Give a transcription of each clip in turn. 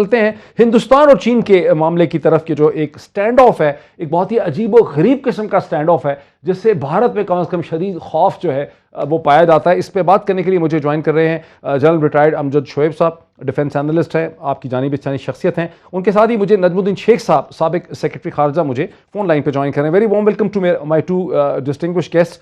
چلتے ہیں ہندوستان اور چین کے معاملے کی طرف کہ جو ایک سٹینڈ آف ہے، ایک بہت ہی عجیب و غریب قسم کا سٹینڈ آف ہے جس سے بھارت میں کم از کم شدید خوف جو ہے وہ پایا جاتا ہے۔ اس پہ بات کرنے کے لیے مجھے جوائن کر رہے ہیں جنرل ریٹائرڈ امجد شعیب صاحب، ڈیفنس انالسٹ ہیں، آپ کی جانب پہچانی شخصیت ہیں۔ ان کے ساتھ ہی مجھے نجم الدین شیخ صاحب، سابق سیکرٹری خارجہ، مجھے فون لائن پہ جوائن کر رہے ہیں۔ Very warm welcome to my two distinguish guest.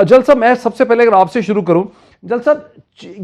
جل صاحب، میں سب سے پہلے اگر آپ سے شروع کروں، جل صاحب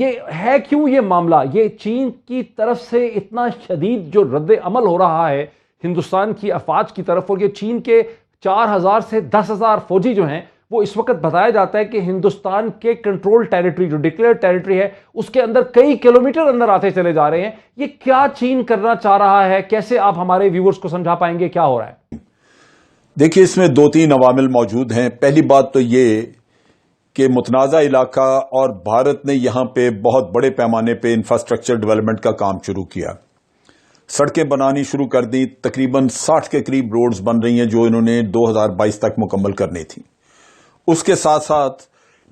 یہ ہے کیوں یہ معاملہ، یہ چین کی طرف سے اتنا شدید جو رد عمل ہو رہا ہے ہندوستان کی افواج کی طرف، اور یہ چین کے 4,000 سے 10,000 فوجی جو ہیں وہ اس وقت بتایا جاتا ہے کہ ہندوستان کے کنٹرول ٹیریٹری جو ڈکلیئر ٹیریٹری ہے اس کے اندر کئی کلومیٹر اندر آتے چلے جا رہے ہیں۔ یہ کیا چین کرنا چاہ رہا ہے؟ کیسے آپ ہمارے ویورز کو سمجھا پائیں گے کیا ہو رہا ہے؟ دیکھیے، اس میں 2-3 عوامل موجود ہیں۔ پہلی بات تو یہ کہ متنازع علاقہ اور بھارت نے یہاں پہ بہت بڑے پیمانے پہ انفراسٹرکچر ڈیولپمنٹ کا کام شروع کیا، سڑکیں بنانی شروع کر دی، تقریباً 60 کے قریب روڈز بن رہی ہیں جو انہوں نے 2022 تک مکمل کرنی تھی۔ اس کے ساتھ ساتھ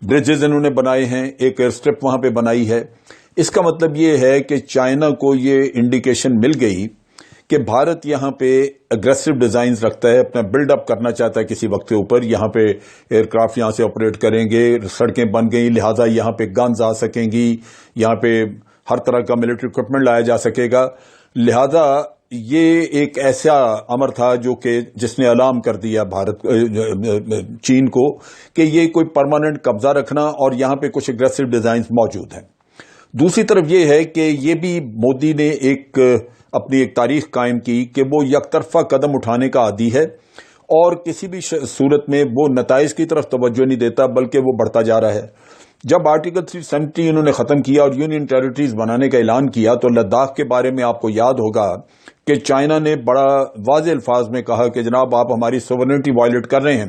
برجز انہوں نے بنائے ہیں، ایک ایئر اسٹرپ وہاں پہ بنائی ہے۔ اس کا مطلب یہ ہے کہ چائنا کو یہ انڈیکیشن مل گئی کہ بھارت یہاں پہ اگریسو ڈیزائنز رکھتا ہے، اپنا بلڈ اپ کرنا چاہتا ہے کسی وقت کے اوپر، یہاں پہ ایئر کرافٹ یہاں سے آپریٹ کریں گے، سڑکیں بن گئی لہٰذا یہاں پہ گنز آ سکیں گی، یہاں پہ ہر طرح کا ملٹری اکوپمنٹ لایا جا سکے گا۔ لہذا یہ ایک ایسا امر تھا جو کہ جس نے الارم کر دیا چین کو کہ یہ کوئی پرماننٹ قبضہ رکھنا اور یہاں پہ کچھ اگریسو ڈیزائنز موجود ہیں۔ دوسری طرف یہ ہے کہ یہ بھی مودی نے اپنی ایک تاریخ قائم کی کہ وہ یک طرفہ قدم اٹھانے کا عادی ہے اور کسی بھی صورت میں وہ نتائج کی طرف توجہ نہیں دیتا بلکہ وہ بڑھتا جا رہا ہے۔ جب آرٹیکل 370 انہوں نے ختم کیا اور یونین ٹیریٹریز بنانے کا اعلان کیا تو لداخ کے بارے میں آپ کو یاد ہوگا کہ چائنا نے بڑا واضح الفاظ میں کہا کہ جناب آپ ہماری سوورنٹی وائلیٹ کر رہے ہیں،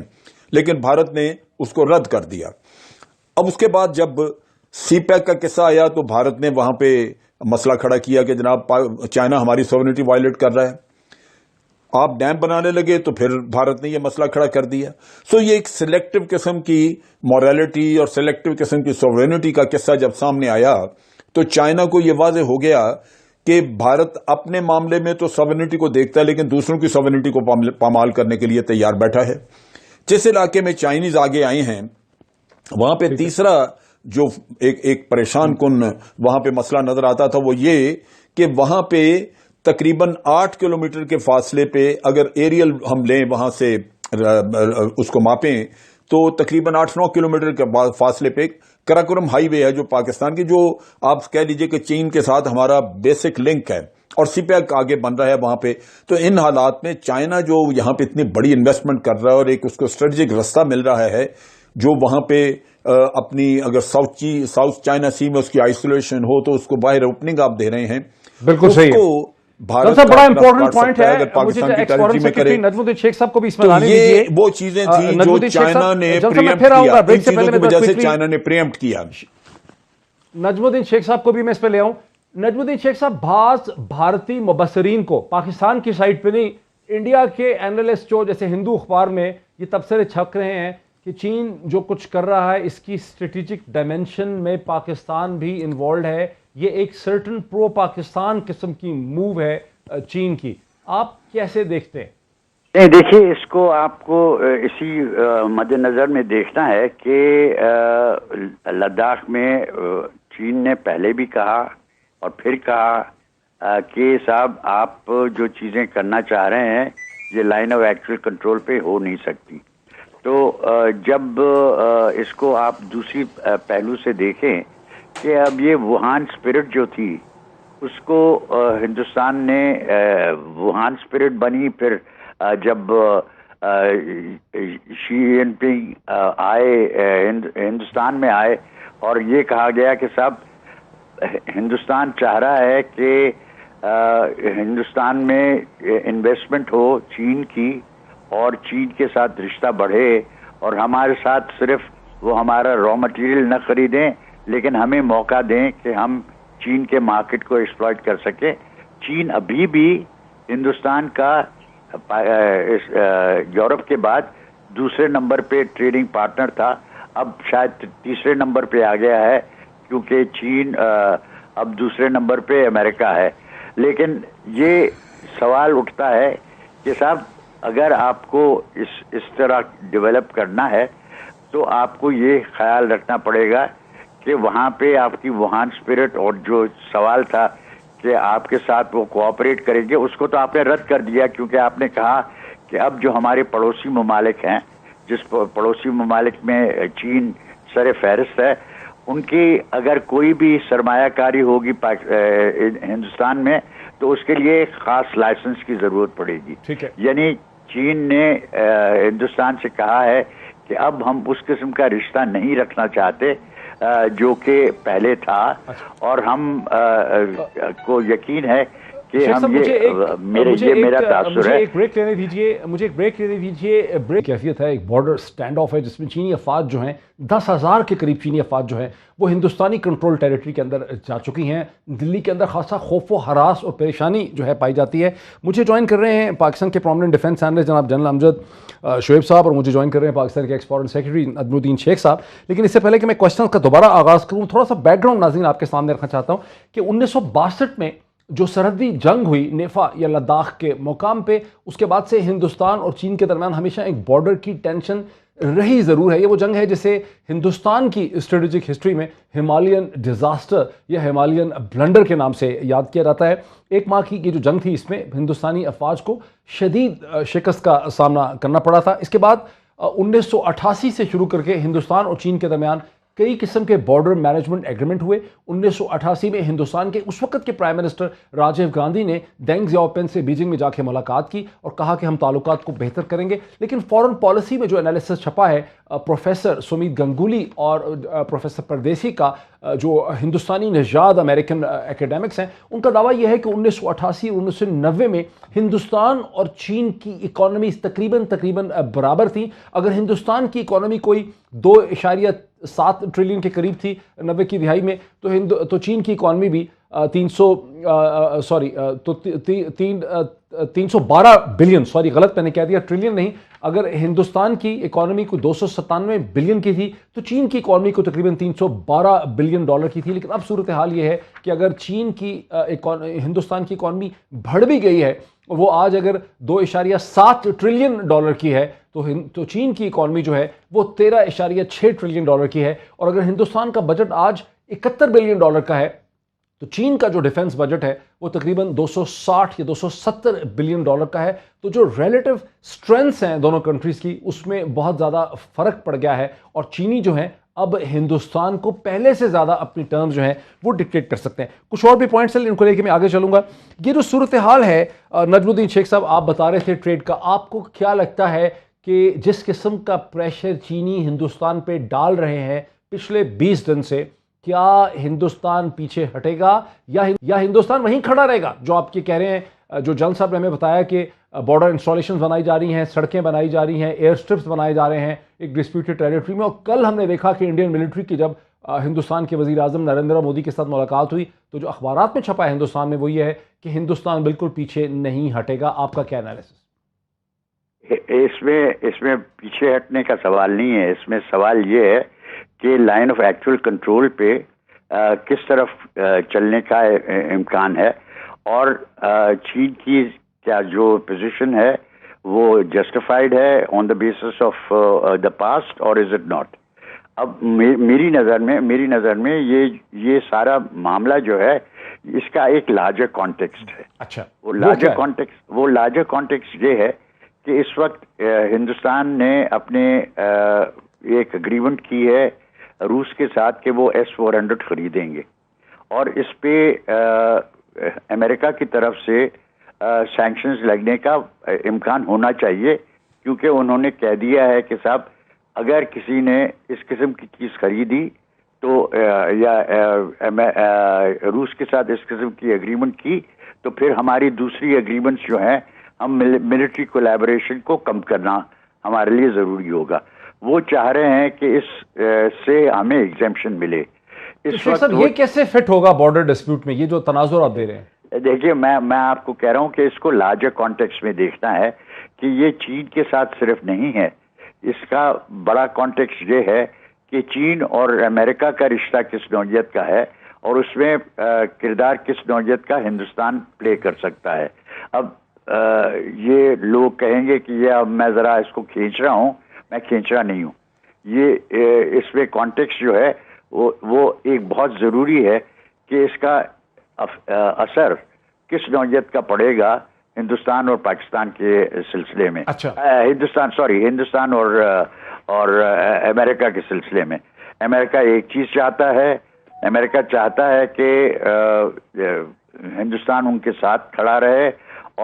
لیکن بھارت نے اس کو رد کر دیا۔ اب اس کے بعد جب سی پیک کا قصہ آیا تو بھارت نے وہاں پہ مسئلہ کھڑا کیا کہ جناب چائنا ہماری سوورنٹی وائلیٹ کر رہا ہے۔ آپ ڈیم بنانے لگے تو پھر بھارت نے یہ مسئلہ کھڑا کر دیا۔ سو یہ ایک سلیکٹو قسم کی مورالٹی اور سلیکٹو قسم کی سوورنٹی کا قصہ جب سامنے آیا تو چائنا کو یہ واضح ہو گیا کہ بھارت اپنے معاملے میں تو سوورنٹی کو دیکھتا ہے لیکن دوسروں کی سوورنٹی کو پامال کرنے کے لیے تیار بیٹھا ہے۔ جس علاقے میں چائنیز آگے آئے ہیں وہاں پہ تیسرا جو ایک پریشان کن وہاں پہ مسئلہ نظر آتا تھا وہ یہ کہ وہاں پہ تقریباً 8 کلومیٹر کے فاصلے پہ اگر ایریل ہم لیں وہاں سے اس کو ماپیں تو تقریباً 8-9 کلومیٹر کے فاصلے پہ کراکورم ہائی وے ہے جو پاکستان کی، جو آپ کہہ لیجئے کہ چین کے ساتھ ہمارا بیسک لنک ہے، اور سی پیک آگے بن رہا ہے وہاں پہ۔ تو ان حالات میں چائنا جو یہاں پہ اتنی بڑی انویسٹمنٹ کر رہا ہے اور ایک اس کو اسٹریٹجک رستہ مل رہا ہے جو وہاں پہ اپنی اگر ساؤتھ چائنا سی میں اس کی آئسولیشن ہو تو اس کو باہر اوپننگ آپ دے رہے ہیں، بالکل صحیح ہے۔ بھارت بڑا امپورٹنٹ پوائنٹ ہے، اگر پاکستان کی ٹیریٹری میں کرے نجم الدین شیخ صاحب کو بھی اس میں تو لانے دیجیے۔ یہ وہ چیزیں تھیں جو چائنا نے پریمپٹ کیا، ان چیزوں کی وجہ سے چائنا نے پریمپٹ کیا۔ نجم الدین شیخ صاحب کو بھی میں اس پہ لے آؤں۔ نجم الدین شیخ صاحب، بعض بھارتی مبصرین کو پاکستان کی سائٹ پہ نہیں، انڈیا کے اینالسٹ جو جیسے ہندو اخبار میں یہ تبصرے چھپ رہے ہیں کہ چین جو کچھ کر رہا ہے اس کی اسٹریٹجک ڈائمینشن میں پاکستان بھی انوالوڈ ہے، یہ ایک سرٹن پرو پاکستان قسم کی موو ہے چین کی۔ آپ کیسے دیکھتے ہیں؟ نہیں، دیکھیے اس کو آپ کو اسی مد نظر میں دیکھنا ہے کہ لداخ میں چین نے پہلے بھی کہا اور پھر کہا کہ صاحب آپ جو چیزیں کرنا چاہ رہے ہیں یہ لائن آف ایکچوئل کنٹرول پہ ہو نہیں سکتی۔ تو جب اس کو آپ دوسری پہلو سے دیکھیں کہ اب یہ ووہان اسپرٹ جو تھی اس کو ہندوستان نے ووہان اسپرٹ بنی، پھر جب شی جن پنگ آئے ہندوستان میں آئے اور یہ کہا گیا کہ صاحب ہندوستان چاہ رہا ہے کہ ہندوستان میں انویسٹمنٹ ہو چین کی اور چین کے ساتھ رشتہ بڑھے اور ہمارے ساتھ صرف وہ ہمارا را مٹیریل نہ خریدیں لیکن ہمیں موقع دیں کہ ہم چین کے مارکیٹ کو ایکسپلائٹ کر سکیں۔ چین ابھی بھی ہندوستان کا یورپ کے بعد دوسرے نمبر پہ ٹریڈنگ پارٹنر تھا، اب شاید تیسرے نمبر پہ آ گیا ہے کیونکہ چین اب دوسرے نمبر پہ امریکہ ہے۔ لیکن یہ سوال اٹھتا ہے کہ صاحب اگر آپ کو اس طرح ڈیولپ کرنا ہے تو آپ کو یہ خیال رکھنا پڑے گا کہ وہاں پہ آپ کی ووہان اسپرٹ، اور جو سوال تھا کہ آپ کے ساتھ وہ کوآپریٹ کریں گے، اس کو تو آپ نے رد کر دیا، کیونکہ آپ نے کہا کہ اب جو ہمارے پڑوسی ممالک ہیں، جس پڑوسی ممالک میں چین سر فہرست ہے، ان کی اگر کوئی بھی سرمایہ کاری ہوگی ہندوستان میں تو اس کے لیے ایک خاص لائسنس کی ضرورت پڑے گی. یعنی چین نے ہندوستان سے کہا ہے کہ اب ہم اس قسم کا رشتہ نہیں رکھنا چاہتے جو کہ پہلے تھا، اور ہم کو یقین ہے کہ ہم میرا تاثر ہے. ایک بریک لینے دیجیے، مجھے ایک بریک لینے دیجیے. بریک کیفیت ہے، ایک بارڈر سٹینڈ آف ہے جس میں چینی افواج جو ہیں 10,000 کے قریب چینی افواج جو ہیں وہ ہندوستانی کنٹرول ٹیریٹری کے اندر جا چکی ہیں. دلی کے اندر خاصا خوف و ہراس اور پریشانی جو ہے پائی جاتی ہے. مجھے جوائن کر رہے ہیں پاکستان کے پرومیننٹ ڈیفنس اینالسٹ جناب جنرل امجد شعیب صاحب، اور مجھے جوائن کر رہے ہیں پاکستان کے ایکس فارن سیکرٹری عدن الدین شیخ صاحب. لیکن اس سے پہلے کہ میں کوشچن کا دوبارہ آغاز کروں، تھوڑا سا بیک گراؤنڈ ناظرین آپ کے سامنے رکھنا چاہتا ہوں کہ 1962 میں جو سرحدی جنگ ہوئی نیفا یا لداخ کے مقام پہ، اس کے بعد سے ہندوستان اور چین کے درمیان ہمیشہ ایک بارڈر کی ٹینشن رہی ضرور ہے. یہ وہ جنگ ہے جسے ہندوستان کی اسٹریٹجک ہسٹری میں ہمالین ڈیزاسٹر یا ہمالین بلنڈر کے نام سے یاد کیا جاتا ہے. 1 ماہ کی یہ جو جنگ تھی اس میں ہندوستانی افواج کو شدید شکست کا سامنا کرنا پڑا تھا. اس کے بعد 1988 سے شروع کر کے ہندوستان اور چین کے درمیان کئی قسم کے بارڈر مینجمنٹ ایگریمنٹ ہوئے. 1988 میں ہندوستان کے اس وقت کے پرائم منسٹر راجیو گاندھی نے دینگ زیاؤپن سے بیجنگ میں جا کے ملاقات کی اور کہا کہ ہم تعلقات کو بہتر کریں گے. لیکن فورن پالیسی میں جو انالیسس چھپا ہے پروفیسر سمیت گنگولی اور پروفیسر پردیسی کا، جو ہندوستانی نژاد امریکن ایکیڈیمکس ہیں، ان کا دعویٰ یہ ہے کہ 1988 اور 1990 میں ہندوستان اور چین کی اکانومیز تقریباً برابر تھیں. اگر ہندوستان کی اکانومی کوئی 2.7 ٹریلین کے قریب تھی 90 کی دہائی میں، تو چین کی اکانومی بھی 312 بلین، غلط میں نے کہہ دیا، ٹریلین نہیں. اگر ہندوستان کی اکانومی کو 297 بلین کی تھی تو چین کی اکانومی کو تقریباً 312 بلین ڈالر کی تھی. لیکن اب صورتحال یہ ہے کہ اگر چین کی ہندوستان کی اکانومی بڑھ بھی گئی ہے، وہ آج اگر 2.7 ٹریلین ڈالر کی ہے تو چین کی اکانومی جو ہے وہ 13.6 ٹریلین ڈالر کی ہے. اور اگر ہندوستان کا بجٹ آج 71 بلین ڈالر کا ہے تو چین کا جو ڈیفنس بجٹ ہے وہ تقریباً 260 یا 270 بلین ڈالر کا ہے. تو جو ریلیٹو سٹرینتھس ہیں دونوں کنٹریز کی، اس میں بہت زیادہ فرق پڑ گیا ہے، اور چینی جو ہیں اب ہندوستان کو پہلے سے زیادہ اپنی ٹرمز جو ہیں وہ ڈکٹیٹ کر سکتے ہیں. کچھ اور بھی پوائنٹس ہیں ان کو لے کے میں آگے چلوں گا. یہ جو صورتحال ہے نجم الدین شیخ صاحب، آپ بتا رہے تھے ٹریڈ کا، آپ کو کیا لگتا ہے کہ جس قسم کا پریشر چینی ہندوستان پہ ڈال رہے ہیں پچھلے 20 دن سے، کیا ہندوستان پیچھے ہٹے گا یا ہندوستان وہیں کھڑا رہے گا؟ جو آپ کے کہہ رہے ہیں، جو جنرل صاحب نے ہمیں بتایا کہ بارڈر انسٹالیشنز بنائی جا رہی ہیں، سڑکیں بنائی جا رہی ہیں، ایئر سٹرپس بنائے جا رہے ہیں ایک ڈسپیوٹڈ ٹیریٹری میں. اور کل ہم نے دیکھا کہ انڈین ملٹری کی جب ہندوستان کے وزیر اعظم نریندر مودی کے ساتھ ملاقات ہوئی تو جو اخبارات میں چھپا ہے ہندوستان میں وہ یہ ہے کہ ہندوستان بالکل پیچھے نہیں ہٹے گا. آپ کا کیا انالیسس؟ اس میں پیچھے ہٹنے کا سوال نہیں ہے. اس میں سوال یہ ہے کہ لائن آف ایکچوئل کنٹرول پہ کس طرف چلنے کا امکان ہے، اور چین کی کیا جو پوزیشن ہے وہ جسٹیفائڈ ہے on the basis of the past, اور از اٹ ناٹ. اب میری نظر میں یہ سارا معاملہ جو ہے اس کا ایک لارجر کانٹیکسٹ ہے. اچھا، وہ لارجر کانٹیکسٹ یہ ہے کہ اس وقت ہندوستان نے اپنے ایک اگریمنٹ کی ہے روس کے ساتھ کہ وہ S-400 خریدیں گے، اور اس پہ امریکہ کی طرف سے سینکشنز لگنے کا امکان ہونا چاہیے، کیونکہ انہوں نے کہہ دیا ہے کہ صاحب اگر کسی نے اس قسم کی چیز خریدی تو یا روس کے ساتھ اس قسم کی اگریمنٹ کی تو پھر ہماری دوسری اگریمنٹس جو ہیں، ہم ملٹری کولیبریشن کو کم کرنا ہمارے لیے ضروری ہوگا. وہ چاہ رہے ہیں کہ اس سے ہمیں ایگزیمپشن ملے. اس وقت یہ کیسے فٹ ہوگا بارڈر ڈسپیوٹ میں، یہ جو تناظر آپ دے رہے ہیں؟ دیکھیے، میں آپ کو کہہ رہا ہوں کہ اس کو لارجر کانٹیکسٹ میں دیکھنا ہے کہ یہ چین کے ساتھ صرف نہیں ہے. اس کا بڑا کانٹیکسٹ یہ ہے کہ چین اور امریکہ کا رشتہ کس نوعیت کا ہے، اور اس میں کردار کس نوعیت کا ہندوستان پلے کر سکتا ہے. اب یہ لوگ کہیں گے کہ یہ اب میں ذرا اس کو کھینچ رہا ہوں. میں کھینچ رہا نہیں ہوں. یہ اس میں کانٹیکسٹ جو ہے وہ ایک بہت ضروری ہے کہ اس کا اثر کس نوعیت کا پڑے گا ہندوستان اور پاکستان کے سلسلے میں. اچھا. ہندوستان اور امریکہ کے سلسلے میں. امریکہ ایک چیز چاہتا ہے. امریکہ چاہتا ہے کہ ہندوستان ان کے ساتھ کھڑا رہے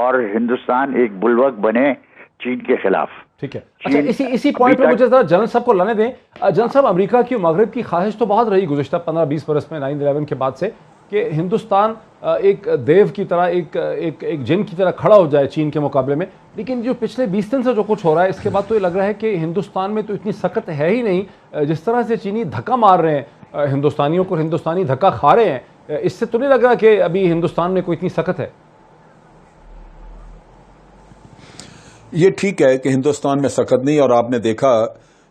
اور ہندوستان ایک بلوک بنے چین کے خلاف. ٹھیک ہے. اچھا, اسی پوائنٹ پہ مجھے ذرا جنرل صاحب کو لانے دیں. جنرل صاحب, امریکہ کی مغرب کی خواہش تو بہت رہی گزشتہ 15-20 برس میں 9/11 کے بعد سے کہ ہندوستان ایک دیو کی طرح ایک جن کی طرح کھڑا ہو جائے چین کے مقابلے میں. لیکن جو پچھلے 20 دن سے جو کچھ ہو رہا ہے اس کے بعد تو یہ لگ رہا ہے کہ ہندوستان میں تو اتنی سخت ہے ہی نہیں. جس طرح سے چینی دھکا مار رہے ہیں ہندوستانیوں کو, ہندوستانی دھکا کھا رہے ہیں, اس سے تو نہیں لگ رہا کہ ابھی ہندوستان میں کوئی اتنی سخت ہے. یہ ٹھیک ہے کہ ہندوستان میں سخت نہیں, اور آپ نے دیکھا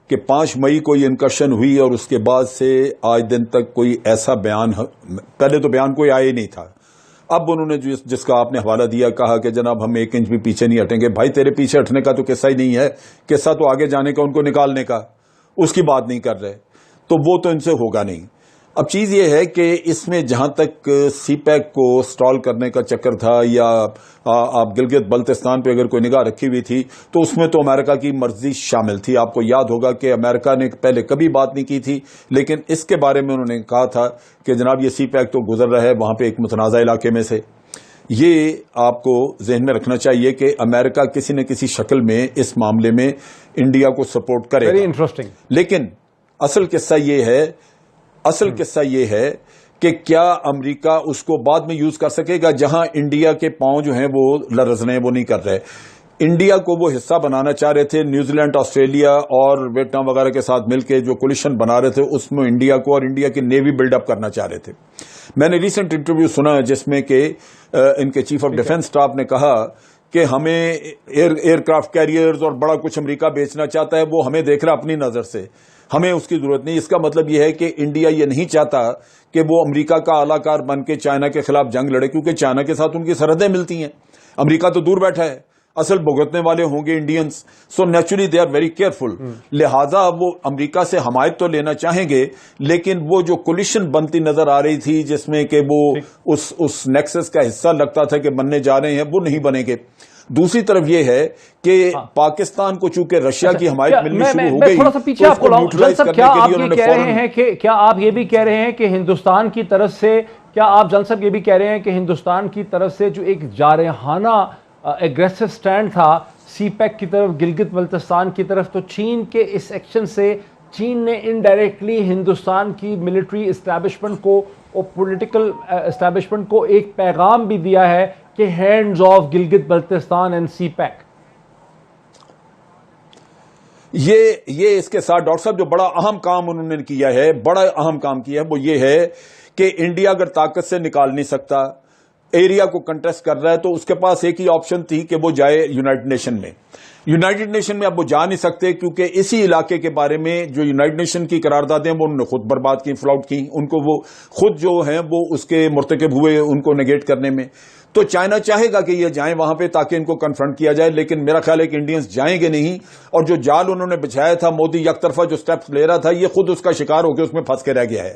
کہ 5 مئی کو یہ انکرشن ہوئی اور اس کے بعد سے آج دن تک کوئی ایسا بیان, پہلے تو بیان کوئی آیا ہی نہیں تھا. اب انہوں نے جس کا آپ نے حوالہ دیا, کہا کہ جناب ہم 1 انچ بھی پیچھے نہیں ہٹیں گے. بھائی تیرے پیچھے ہٹنے کا تو قصہ ہی نہیں ہے, قصہ تو آگے جانے کا, ان کو نکالنے کا, اس کی بات نہیں کر رہے. تو وہ تو ان سے ہوگا نہیں. اب چیز یہ ہے کہ اس میں جہاں تک سی پیک کو سٹال کرنے کا چکر تھا, یا آپ گلگت بلتستان پہ اگر کوئی نگاہ رکھی ہوئی تھی تو اس میں تو امریکہ کی مرضی شامل تھی. آپ کو یاد ہوگا کہ امریکہ نے پہلے کبھی بات نہیں کی تھی, لیکن اس کے بارے میں انہوں نے کہا تھا کہ جناب یہ سی پیک تو گزر رہا ہے وہاں پہ ایک متنازع علاقے میں سے. یہ آپ کو ذہن میں رکھنا چاہیے کہ امریکہ کسی نہ کسی شکل میں اس معاملے میں انڈیا کو سپورٹ کرے گا. Very interesting. لیکن اصل قصہ یہ ہے کہ کیا امریکہ اس کو بعد میں یوز کر سکے گا, جہاں انڈیا کے پاؤں جو ہیں وہ لرز رہے ہیں, وہ نہیں کر رہے. انڈیا کو وہ حصہ بنانا چاہ رہے تھے, نیوزی لینڈ, آسٹریلیا اور ویتنام وغیرہ کے ساتھ مل کے جو کولیشن بنا رہے تھے, اس میں انڈیا کو اور انڈیا کی نیوی بلڈ اپ کرنا چاہ رہے تھے. میں نے ریسنٹ انٹرویو سنا جس میں کہ ان کے چیف آف ڈیفنس اسٹاف نے کہا کہ ہمیں ایئر کرافٹ کیریئرز اور بڑا کچھ امریکہ بیچنا چاہتا ہے, وہ ہمیں دیکھ رہا اپنی نظر سے, ہمیں اس کی ضرورت نہیں. اس کا مطلب یہ ہے کہ انڈیا یہ نہیں چاہتا کہ وہ امریکہ کا اعلی کار بن کے چائنا کے خلاف جنگ لڑے, کیونکہ چائنا کے ساتھ ان کی سرحدیں ملتی ہیں. امریکہ تو دور بیٹھا ہے, اصل بھگتنے والے ہوں گے Indians. So naturally they are very careful. لہذا وہ امریکہ سے حمایت تو لینا چاہیں گے, لیکن وہ جو کولیشن بنتی نظر آ رہی تھی جس میں کہ وہ اس نیکسس کا حصہ لگتا تھا کہ بننے جا رہے ہیں, وہ نہیں بنیں گے. دوسری طرف یہ ہے کہ پاکستان کو چونکہ رشیا کی حمایت ملنی شروع ہو گئی, تھوڑا سا پیچھے آپ کو نیوٹرلائز کرنے کے لیے انہوں نے فوراً. کیا آپ یہ بھی کہہ رہے ہیں کہ ہندوستان کی طرف سے, کیا آپ جنرل صاحب یہ بھی کہہ رہے ہیں کہ ہندوستان کی طرف سے جو ایک جارحانہ ایگریسو سٹینڈ تھا سی پیک کی طرف, گلگت بلتستان کی طرف, تو چین کے اس ایکشن سے چین نے انڈائریکٹلی ہندوستان کی ملٹری اسٹیبلشمنٹ کو اور پولیٹیکل اسٹیبلشمنٹ کو ایک پیغام بھی دیا ہے کہ hands off Gilgit Baltistan and CPEC. یہ اس کے ساتھ ڈاکٹر صاحب جو بڑا اہم کام انہوں نے کیا ہے, بڑا اہم کام کیا ہے, وہ یہ ہے کہ انڈیا اگر طاقت سے نکال نہیں سکتا, ایریا کو کنٹیسٹ کر رہا ہے, تو اس کے پاس ایک ہی آپشن تھی کہ وہ جائے یونائٹڈ نیشن میں. یونائٹڈ نیشن میں اب وہ جا نہیں سکتے, کیونکہ اسی علاقے کے بارے میں جو یونائٹڈ نیشن کی قراردادیں وہ انہوں نے خود برباد کی, فلاؤٹ کی. ان کو وہ خود جو ہیں وہ اس کے مرتکب ہوئے ان کو نیگیٹ کرنے میں. تو چائنا چاہے گا کہ یہ جائیں وہاں پہ تاکہ ان کو کنفرنٹ کیا جائے, لیکن میرا خیال ہے کہ انڈینز جائیں گے نہیں. اور جو جال انہوں نے بچھایا تھا, مودی یک طرفہ جو سٹیپس لے رہا تھا, یہ خود اس کا شکار ہو کے اس میں پھنس کے رہ گیا ہے.